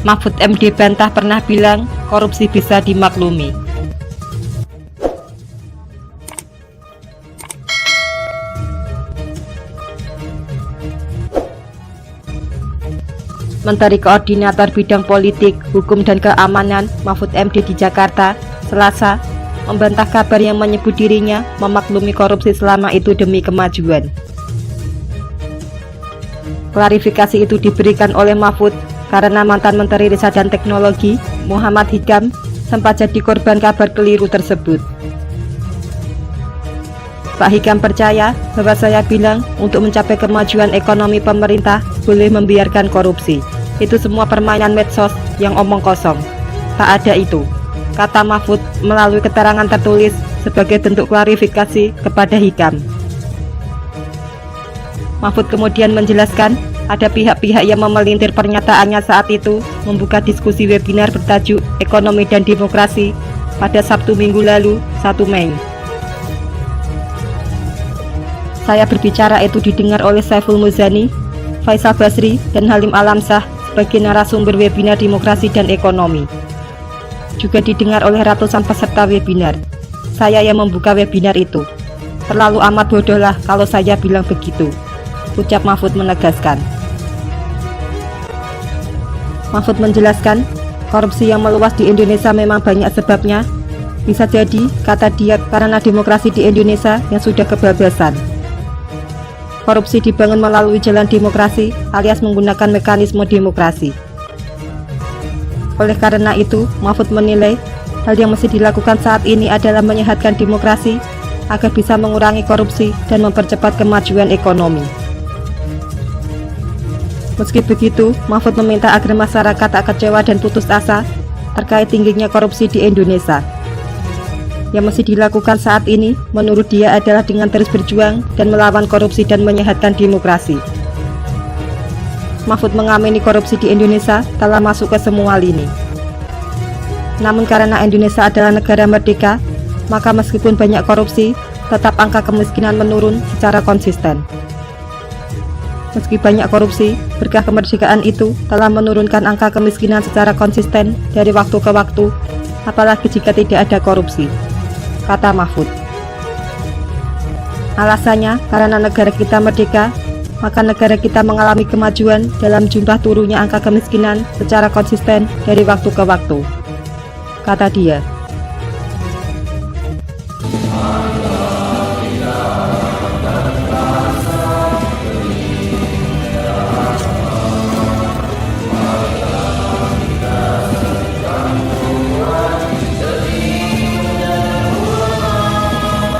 Mahfud MD bantah pernah bilang korupsi bisa dimaklumi. Menteri Koordinator Bidang Politik, Hukum dan Keamanan Mahfud MD di Jakarta, Selasa, membantah kabar yang menyebut dirinya memaklumi korupsi selama itu demi kemajuan. Klarifikasi itu diberikan oleh Mahfud karena mantan Menteri Riset dan Teknologi, Muhammad Hikam, sempat jadi korban kabar keliru tersebut. Pak Hikam percaya bahwa saya bilang untuk mencapai kemajuan ekonomi pemerintah boleh membiarkan korupsi. Itu semua permainan medsos yang omong kosong. Tak ada itu, kata Mahfud melalui keterangan tertulis sebagai bentuk klarifikasi kepada Hikam. Mahfud kemudian menjelaskan ada pihak-pihak yang memelintir pernyataannya saat itu membuka diskusi webinar bertajuk Ekonomi dan Demokrasi pada Sabtu minggu lalu, 1 Mei. Saya berbicara itu didengar oleh Saiful Muzani, Faisal Basri, dan Halim Alamsyah sebagai narasumber webinar Demokrasi dan Ekonomi. Juga didengar oleh ratusan peserta webinar. Saya yang membuka webinar itu. Terlalu amat bodoh lah kalau saya bilang begitu, ucap Mahfud menegaskan. Mahfud menjelaskan, korupsi yang meluas di Indonesia memang banyak sebabnya. Bisa jadi, kata dia, karena demokrasi di Indonesia yang sudah kebablasan. Korupsi dibangun melalui jalan demokrasi alias menggunakan mekanisme demokrasi. Oleh karena itu, Mahfud menilai hal yang mesti dilakukan saat ini adalah menyehatkan demokrasi agar bisa mengurangi korupsi dan mempercepat kemajuan ekonomi. Meski begitu, Mahfud meminta agar masyarakat tak kecewa dan putus asa terkait tingginya korupsi di Indonesia. Yang mesti dilakukan saat ini, menurut dia adalah dengan terus berjuang dan melawan korupsi dan menyehatkan demokrasi. Mahfud mengamini korupsi di Indonesia telah masuk ke semua lini. Namun karena Indonesia adalah negara merdeka, maka meskipun banyak korupsi, tetap angka kemiskinan menurun secara konsisten. Meski banyak korupsi, berkah kemerdekaan itu telah menurunkan angka kemiskinan secara konsisten dari waktu ke waktu, apalagi jika tidak ada korupsi, kata Mahfud. Alasannya, karena negara kita merdeka, maka negara kita mengalami kemajuan dalam jumlah turunnya angka kemiskinan secara konsisten dari waktu ke waktu, kata dia.